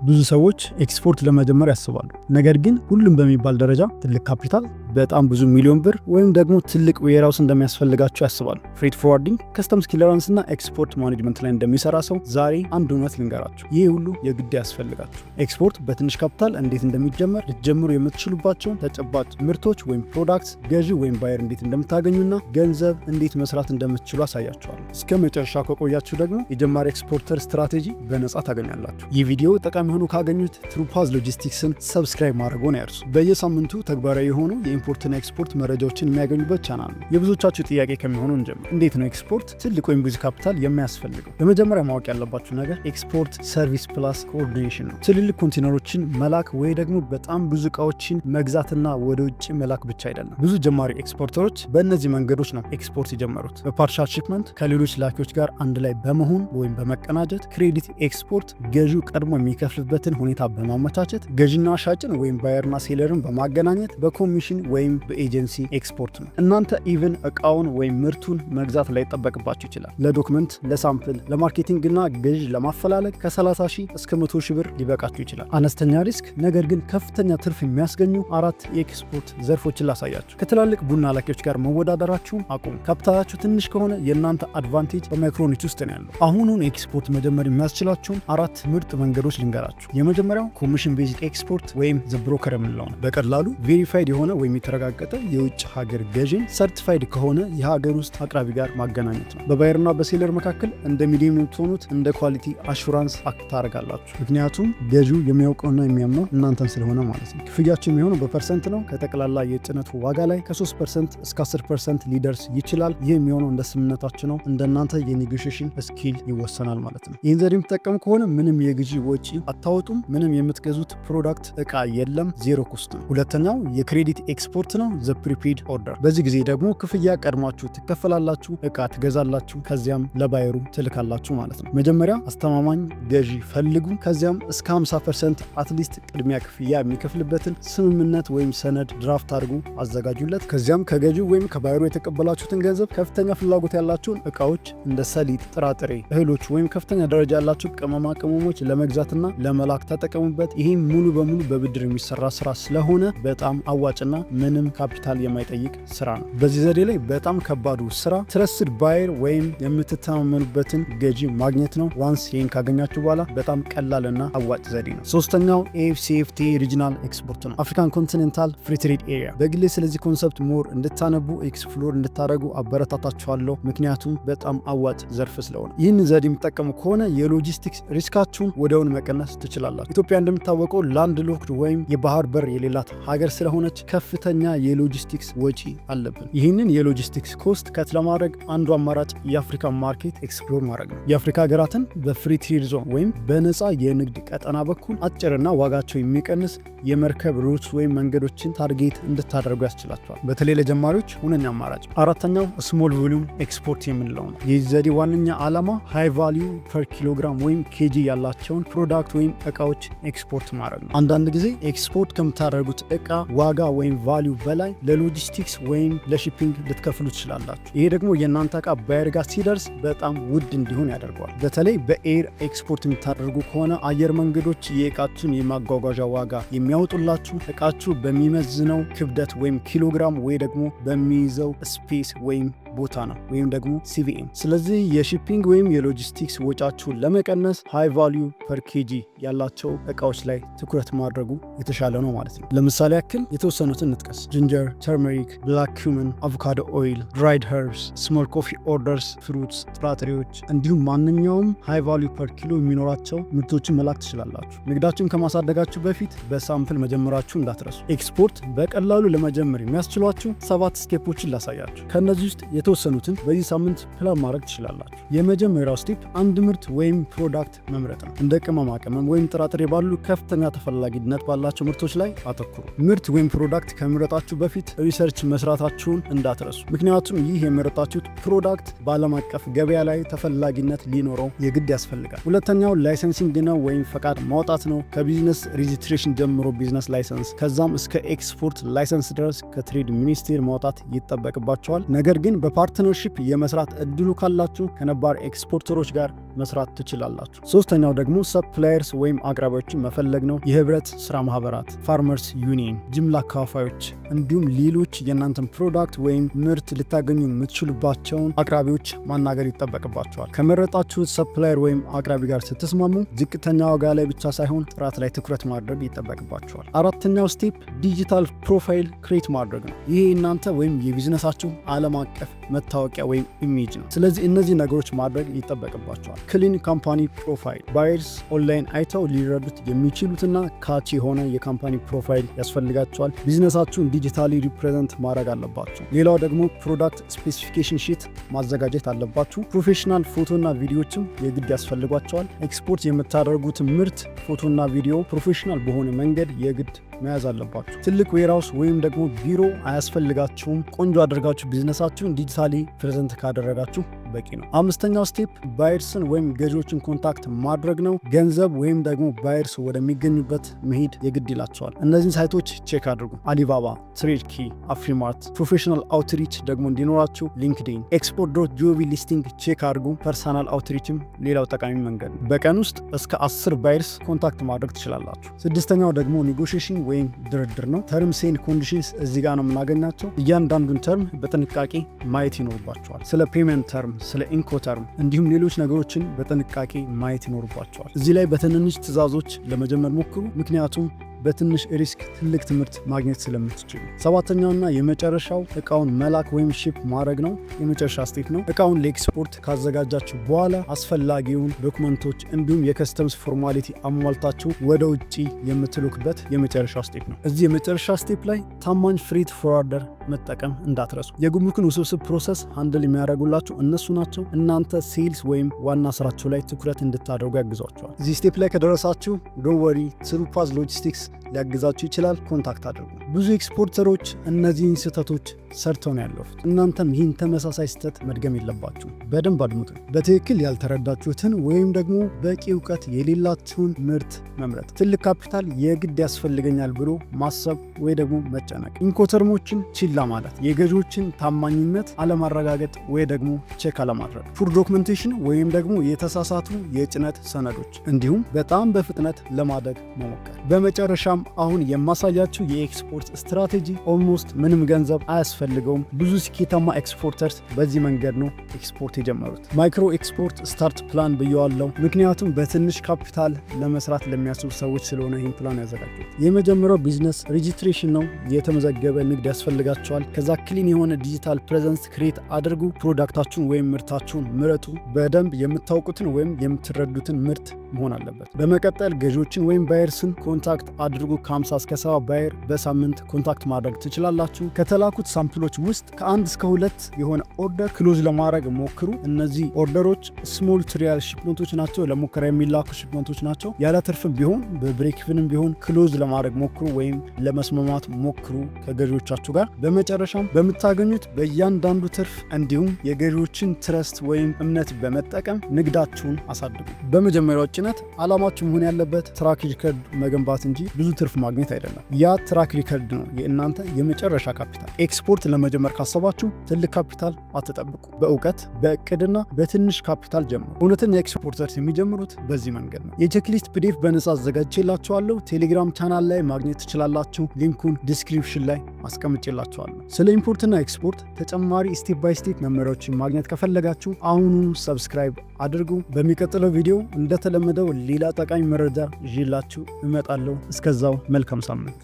ብዙ ሰዎች ኤክስፖርት ለመጀመር ያስባሉ። ነገር ግን ሁሉም በሚባል ደረጃ ትልቅ ካፒታል፣ በጣም ብዙ ሚሊዮን ብር ወይም ደግሞ ትልቅ ዌርሃውስ እንደሚያስፈልጋቸው ያስባሉ። ፍሬት ፎርዋርዲንግ፣ ከስተምስ ክሊራንስ እና ኤክስፖርት ማኔጅመንት ላይ እንደሚሰራ ሰው ዛሬ አንድ እውነት ልንገራችሁ። ይህ ሁሉ የግድ ያስፈልጋችሁ። ኤክስፖርት በትንሽ ካፒታል እንዴት እንደሚጀመር፣ ልትጀምሩ የምትችሉባቸውን ተጨባጭ ምርቶች ወይም ፕሮዳክትስ፣ ገዢ ወይም ባየር እንዴት እንደምታገኙና ገንዘብ እንዴት መስራት እንደምትችሉ አሳያችኋለሁ። እስከ መጨረሻ ከቆያችሁ ደግሞ የጀማሪ ኤክስፖርተር ስትራቴጂ በነጻ ታገኛላችሁ። ይህ ቪዲዮ ጠቃሚ ሆኖ ካገኙት ትሩፓዝ ሎጂስቲክስን ሰብስክራይብ ማድረግዎን አይርሱ። በየሳምንቱ ተግባራዊ የሆኑ የኢምፖርትና ኤክስፖርት መረጃዎችን የሚያገኙበት ቻናል ነው። የብዙዎቻችሁ ጥያቄ ከሚሆነው እንጀምር። እንዴት ነው ኤክስፖርት ትልቅ ወይም ብዙ ካፒታል የሚያስፈልገው? በመጀመሪያ ማወቅ ያለባችሁ ነገር ኤክስፖርት ሰርቪስ ፕላስ ኮኦርዲኔሽን ነው። ትልልቅ ኮንቴነሮችን መላክ ወይ ደግሞ በጣም ብዙ እቃዎችን መግዛትና ወደ ውጭ መላክ ብቻ አይደለም። ብዙ ጀማሪ ኤክስፖርተሮች በእነዚህ መንገዶች ነው ኤክስፖርት የጀመሩት። በፓርሻል ሺፕመንት ከሌሎች ላኪዎች ጋር አንድ ላይ በመሆን ወይም በመቀናጀት፣ ክሬዲት ኤክስፖርት ገዢው ቀድሞ የሚከፍልበትን ሁኔታ በማመቻቸት፣ ገዢና ሻጭን ወይም ባየርና ሴለርን በማገናኘት፣ በኮሚሽን ወይም በኤጀንሲ ኤክስፖርት ነው። እናንተ ኢቭን እቃውን ወይም ምርቱን መግዛት ላይጠበቅባችሁ ይችላል። ለዶክመንት፣ ለሳምፕል፣ ለማርኬቲንግ እና ገዢ ለማፈላለግ ከ30 ሺህ እስከ 100 ሺህ ብር ሊበቃችሁ ይችላል። አነስተኛ ሪስክ ነገር ግን ከፍተኛ ትርፍ የሚያስገኙ 4 የኤክስፖርት ዘርፎችን ላሳያችሁ። ከትላልቅ ቡና ላኪዎች ጋር መወዳደራችሁን አቁሙ። ካፒታላችሁ ትንሽ ከሆነ የእናንተ አድቫንቴጅ በማይክሮኒት ውስጥ ነው ያለው። አሁኑን ኤክስፖርት መጀመር የሚያስችላችሁን 4 ምርጥ መንገዶች ልንገራችሁ። የመጀመሪያው ኮሚሽን ቤዝድ ኤክስፖርት ወይም ዘ ብሮከር የምንለው ነው። በቀላሉ ቬሪፋይድ የሆነ ወይም የተረጋገጠ የውጭ ሀገር ገዢን ሰርቲፋይድ ከሆነ የሀገር ውስጥ አቅራቢ ጋር ማገናኘት ነው። በባየርና በሴለር መካከል እንደ ሚዲየም የምትሆኑት እንደ ኳሊቲ አሹራንስ አክት ታደርጋላችሁ። ምክንያቱም ገዢው የሚያውቀውና የሚያምነው እናንተን ስለሆነ ማለት ነው። ክፍያቸው የሚሆነው በፐርሰንት ነው። ከጠቅላላ የጭነቱ ዋጋ ላይ ከ3% እስከ 10% ሊደርስ ይችላል። ይህ የሚሆነው እንደ ስምምነታችሁ ነው። እንደናንተ የኔጎሽሽን ስኪል ይወሰናል ማለት ነው። ይህን ዘዴ የምትጠቀሙ ከሆነ ምንም የግዢ ወጪ አታወጡም። ምንም የምትገዙት ፕሮዳክት እቃ የለም። ዜሮ ኮስት ነው። ሁለተኛው የክሬዲት ኤክስፖርት ነው፣ ዘ ፕሪፔድ ኦርደር። በዚህ ጊዜ ደግሞ ክፍያ ቀድማችሁ ትከፈላላችሁ፣ እቃ ትገዛላችሁ፣ ከዚያም ለባየሩ ትልካላችሁ ማለት ነው። መጀመሪያ አስተማማኝ ገዢ ፈልጉ። ከዚያም እስከ 50% አትሊስት ቅድሚያ ክፍያ የሚከፍልበትን ስምምነት ወይም ሰነድ ድራፍት አድርጉ፣ አዘጋጁለት። ከዚያም ከገዢው ወይም ከባየሩ የተቀበላችሁትን ገንዘብ ከፍተኛ ፍላጎት ያላችሁን እቃዎች እንደ ሰሊጥ፣ ጥራጥሬ፣ እህሎች ወይም ከፍተኛ ደረጃ ያላችሁ ቅመማ ቅመሞች ለመግዛትና ለመላክ ተጠቀሙበት። ይህም ሙሉ በሙሉ በብድር የሚሰራ ስራ ስለሆነ በጣም አዋጭና ምንም ካፒታል የማይጠይቅ ስራ ነው። በዚህ ዘዴ ላይ በጣም ከባዱ ስራ ትረስትድ ባየር ወይም የምትተማመኑበትን ገዢ ማግኘት ነው። ዋንስ ይህን ካገኛችሁ በኋላ በጣም ቀላልና አዋጭ ዘዴ ነው። ሶስተኛው ኤፍሲኤፍቲ ሪጂናል ኤክስፖርት ነው፣ አፍሪካን ኮንቲኔንታል ፍሪ ትሬድ ኤሪያ። በግሌ ስለዚህ ኮንሰፕት ሞር እንድታነቡ ኤክስፕሎር እንድታደረጉ አበረታታችኋለሁ፣ ምክንያቱም በጣም አዋጭ ዘርፍ ስለሆነ። ይህን ዘዴ የሚጠቀሙ ከሆነ የሎጂስቲክስ ሪስካችሁን ወደውን መቀነስ ትችላላችሁ። ኢትዮጵያ እንደሚታወቀው ላንድ ሎክድ ወይም የባህር በር የሌላት ሀገር ስለሆነች ከፍተኛ የሎጂስቲክስ ወጪ አለብን። ይህንን የሎጂስቲክስ ኮስት ከት ለማድረግ አንዱ አማራጭ የአፍሪካ ማርኬት ኤክስፕሎር ማድረግ ነው። የአፍሪካ ሀገራትን በፍሪ ትሬድ ዞን ወይም በነፃ የንግድ ቀጠና በኩል አጭርና ዋጋቸው የሚቀንስ የመርከብ ሩትስ ወይም መንገዶችን ታርጌት እንድታደርጉ ያስችላቸዋል። በተለይ ለጀማሪዎች ሁነኛ አማራጭ። አራተኛው ስሞል ቮሊዩም ኤክስፖርት የምንለው ነው። ይህ ዘዴ ዋነኛ ዓላማ ሃይ ቫሊዩ ፐር ኪሎግራም ወይም ኬጂ ያላቸውን ፕሮዳክት ወይም እቃዎች ኤክስፖርት ማድረግ ነው። አንዳንድ ጊዜ ኤክስፖርት ከምታደርጉት እቃ ዋጋ ወይም ቫሊዩ በላይ ለሎጂስቲክስ ወይም ለሺፒንግ ልትከፍሉ ትችላላችሁ። ይሄ ደግሞ የእናንተ እቃ ባየር ጋር ሲደርስ በጣም ውድ እንዲሆን ያደርገዋል። በተለይ በኤር ኤክስፖርት የምታደርጉ ከሆነ አየር መንገዶች የእቃችሁን የማጓጓዣ ዋጋ የሚያወጡላችሁ እቃችሁ በሚመዝነው ክብደት ወይም ኪሎግራም ወይ ደግሞ በሚይዘው ስፔስ ወይም ቦታ ነው ወይም ደግሞ ሲቪኤም። ስለዚህ የሺፒንግ ወይም የሎጂስቲክስ ወጫችሁን ለመቀነስ ሃይ ቫሊዩ ፐር ኬጂ ያላቸው እቃዎች ላይ ትኩረት ማድረጉ የተሻለ ነው ማለት ነው። ለምሳሌ ያክል የተወሰኑትን እንጥቀስ። ጅንጀር፣ ተርመሪክ፣ ብላክ ኩመን፣ አቮካዶ ኦይል፣ ድራይድ ኸርብስ፣ ስሞል ኮፊ ኦርደርስ፣ ፍሩትስ፣ ጥራጥሬዎች እንዲሁም ማንኛውም ሃይ ቫሊዩ ፐር ኪሎ የሚኖራቸው ምርቶችን መላክ ትችላላችሁ። ንግዳችሁን ከማሳደጋችሁ በፊት በሳምፕል መጀመራችሁ እንዳትረሱ። ኤክስፖርት በቀላሉ ለመጀመር የሚያስችሏችሁ 7 ስቴፖችን ላሳያችሁ። ከእነዚህ ውስጥ የተወሰኑትን በዚህ ሳምንት ፕላን ማድረግ ትችላላችሁ። የመጀመሪያው ስቴፕ አንድ ምርት ወይም ፕሮዳክት መምረጥ ነው። እንደ ቅመማ ቅመም ወይም ጥራጥሬ ባሉ ከፍተኛ ተፈላጊነት ባላቸው ምርቶች ላይ አተኩሩ። ምርት ወይም ፕሮዳክት ከመምረጣችሁ በፊት ሪሰርች መስራታችሁን እንዳትረሱ። ምክንያቱም ይህ የመረጣችሁት ፕሮዳክት በዓለም አቀፍ ገበያ ላይ ተፈላጊነት ሊኖረው የግድ ያስፈልጋል። ሁለተኛው ላይሰንሲንግ ነው ወይም ፈቃድ ማውጣት ነው። ከቢዝነስ ሬጅስትሬሽን ጀምሮ ቢዝነስ ላይሰንስ፣ ከዛም እስከ ኤክስፖርት ላይሰንስ ድረስ ከትሬድ ሚኒስቴር ማውጣት ይጠበቅባቸዋል። ነገር ግን በፓርትነርሺፕ የመስራት እድሉ ካላችሁ ከነባር ኤክስፖርተሮች ጋር መስራት ትችላላችሁ። ሶስተኛው ደግሞ ሰፕላየርስ ወይም አቅራቢዎችን መፈለግ ነው። የህብረት ስራ ማህበራት፣ ፋርመርስ ዩኒየን፣ ጅምላ አካፋዮች እንዲሁም ሌሎች የእናንተን ፕሮዳክት ወይም ምርት ልታገኙ የምትችሉባቸውን አቅራቢዎች ማናገር ይጠበቅባቸዋል። ከመረጣችሁት ሰፕላየር ወይም አቅራቢ ጋር ስትስማሙ ዝቅተኛ ዋጋ ላይ ብቻ ሳይሆን ጥራት ላይ ትኩረት ማድረግ ይጠበቅባቸዋል። አራተኛው ስቴፕ ዲጂታል ፕሮፋይል ክሬት ማድረግ ነው። ይሄ እናንተ ወይም የቢዝነሳችሁ ዓለም አቀፍ መታወቂያ ወይም ኢሜጅ ነው። ስለዚህ እነዚህ ነገሮች ማድረግ ይጠበቅባቸዋል። ክሊን ካምፓኒ ፕሮፋይል፣ ባየርስ ኦንላይን አይተው ሊረዱት የሚችሉትና ካች የሆነ የካምፓኒ ፕሮፋይል ያስፈልጋቸዋል። ቢዝነሳችሁን ዲጂታሊ ሪፕሬዘንት ማድረግ አለባችሁ። ሌላው ደግሞ ፕሮዳክት ስፔሲፊኬሽን ሺት ማዘጋጀት አለባችሁ። ፕሮፌሽናል ፎቶና ቪዲዮዎችም የግድ ያስፈልጓቸዋል። ኤክስፖርት የምታደርጉትን ምርት ፎቶና ቪዲዮ ፕሮፌሽናል በሆነ መንገድ የግድ መያዝ አለባችሁ። ትልቅ ዌርሃውስ ወይም ደግሞ ቢሮ አያስፈልጋችሁም። ቆንጆ አድርጋችሁ ቢዝነሳችሁን ዲጂታሊ ፕሬዘንት ካደረጋችሁ በቂ ነው። አምስተኛው ስቴፕ ባየርስን ወይም ገዢዎችን ኮንታክት ማድረግ ነው። ገንዘብ ወይም ደግሞ ባየርስ ወደሚገኙበት መሄድ የግድ ይላቸዋል። እነዚህን ሳይቶች ቼክ አድርጉ። አሊባባ፣ ትሬድኪ፣ አፍሪማርት። ፕሮፌሽናል አውትሪች ደግሞ እንዲኖራችሁ ሊንክድኢን፣ ኤክስፖርት.ጂኦቪ ሊስቲንግ ቼክ አድርጉ። ፐርሰናል አውትሪችም ሌላው ጠቃሚ መንገድ ነው። በቀን ውስጥ እስከ 10 ባየርስ ኮንታክት ማድረግ ትችላላችሁ። ስድስተኛው ደግሞ ኔጎሽዬሽን ወይም ድርድር ነው። ተርምስ ኤንድ ኮንዲሽንስ እዚህ ጋር ነው የምናገኛቸው። እያንዳንዱን ተርም በጥንቃቄ ማየት ይኖርባቸዋል። ስለ ፔመንት ተርም፣ ስለ ኢንኮተርም እንዲሁም ሌሎች ነገሮችን በጥንቃቄ ማየት ይኖርባቸዋል። እዚህ ላይ በትንንሽ ትዕዛዞች ለመጀመር ሞክሩ፣ ምክንያቱም በትንሽ ሪስክ ትልቅ ትምህርት ማግኘት ስለምትችሉ። ሰባተኛውና የመጨረሻው እቃውን መላክ ወይም ሺፕ ማድረግ ነው። የመጨረሻ ስቴፕ ነው። እቃውን ለኤክስፖርት ካዘጋጃችሁ በኋላ አስፈላጊውን ዶክመንቶች እንዲሁም የከስተምስ ፎርማሊቲ አሟልታችሁ ወደ ውጭ የምትልኩበት የመጨረሻው ስቴፕ ነው። እዚህ የመጨረሻ ስቴፕ ላይ ታማኝ ፍሬት ፎርዋርደር መጠቀም እንዳትረሱ። የጉምሩክን ውስብስብ ፕሮሰስ ሃንድል የሚያደርጉላችሁ እነሱ ናቸው። እናንተ ሴልስ ወይም ዋና ስራችሁ ላይ ትኩረት እንድታደርጉ ያግዟቸዋል። እዚህ ስቴፕ ላይ ከደረሳችሁ ዶንት ወሪ፣ ትሩፓዝ ሎጂስቲክስ ሊያግዛችሁ ይችላል። ኮንታክት አድርጉ። ብዙ ኤክስፖርተሮች እነዚህን ስህተቶች ሰርተው ነው ያለፉት። እናንተም ይህን ተመሳሳይ ስህተት መድገም የለባችሁ። በደንብ አድምጡ። በትክክል ያልተረዳችሁትን ወይም ደግሞ በቂ እውቀት የሌላችሁን ምርት መምረጥ። ትልቅ ካፒታል የግድ ያስፈልገኛል ብሎ ማሰብ ወይ ደግሞ መጨነቅ። ኢንኮተርሞችን ችላ ማለት፣ የገዢዎችን ታማኝነት አለማረጋገጥ ወይ ደግሞ ቼክ አለማድረግ፣ ፑር ዶክመንቴሽን ወይም ደግሞ የተሳሳቱ የጭነት ሰነዶች፣ እንዲሁም በጣም በፍጥነት ለማደግ መሞከር። በመጨረሻም አሁን የማሳያችሁ የኤክስፖርት ስትራቴጂ ኦልሞስት ምንም ገንዘብ አያስፈልገውም። ብዙ ስኬታማ ኤክስፖርተርስ በዚህ መንገድ ነው ኤክስፖርት የጀመሩት። ማይክሮ ኤክስፖርት ስታርት ፕላን ብየዋለው፣ ምክንያቱም በትንሽ ካፒታል ለመስራት ለሚያስቡ ሰዎች ስለሆነ ይህን ፕላን ያዘጋጁት። የመጀመሪያው ቢዝነስ ሬጅስትሬሽን ነው። የተመዘገበ ንግድ ያስፈልጋቸዋል። ከዛ ክሊን የሆነ ዲጂታል ፕሬዘንስ ክሬት አድርጉ። ፕሮዳክታችሁን ወይም ምርታችሁን ምረጡ። በደንብ የምታውቁትን ወይም የምትረዱትን ምርት መሆን አለበት። በመቀጠል ገዢዎችን ወይም ባየርስን ኮንታክት አድርጉ። ከ50 እስከ 70 ባየር በሳምንት ኮንታክት ማድረግ ትችላላችሁ። ከተላኩት ሳምፕሎች ውስጥ ከ1 እስከ 2 የሆነ ኦርደር ክሎዝ ለማድረግ ሞክሩ። እነዚህ ኦርደሮች ስሞል ትሪያል ሽፕመንቶች ናቸው፣ ለሙከራ የሚላኩ ሽፕመንቶች ናቸው። ያለ ትርፍም ቢሆን በብሬክፍንም ቢሆን ክሎዝ ለማድረግ ሞክሩ ወይም ለመስማማት ሞክሩ ከገዢዎቻችሁ ጋር። በመጨረሻም በምታገኙት በእያንዳንዱ ትርፍ እንዲሁም የገዢዎችን ትረስት ወይም እምነት በመጠቀም ንግዳችሁን አሳድጉ። በመጀመሪያው ጭነት ዓላማችሁ መሆን ያለበት ትራክ ሪከርድ መገንባት እንጂ ብዙ ትርፍ ማግኘት አይደለም። ያ ትራክ ሪከርድ ነው የእናንተ የመጨረሻ ካፒታል። ኤክስፖርት ለመጀመር ካሰባችሁ ትልቅ ካፒታል አትጠብቁ። በእውቀት በእቅድና በትንሽ ካፒታል ጀምሩ። እውነተኛ ኤክስፖርተርስ የሚጀምሩት በዚህ መንገድ ነው። የቼክሊስት ፒዲኤፍ በነጻ አዘጋጅቼላችኋለሁ። ቴሌግራም ቻናል ላይ ማግኘት ትችላላችሁ። ሊንኩን ዲስክሪፕሽን ላይ አስቀምጬላችኋለሁ። ስለ ኢምፖርትና ኤክስፖርት ተጨማሪ ስቴፕ ባይ ስቴፕ መመሪያዎችን ማግኘት ከፈለጋችሁ አሁኑ ሰብስክራይብ አድርጉ። በሚቀጥለው ቪዲዮ እንደተለመደው ሌላ ጠቃሚ መረጃ ይዤላችሁ እመጣለሁ። እስከዛው መልካም ሳምንት።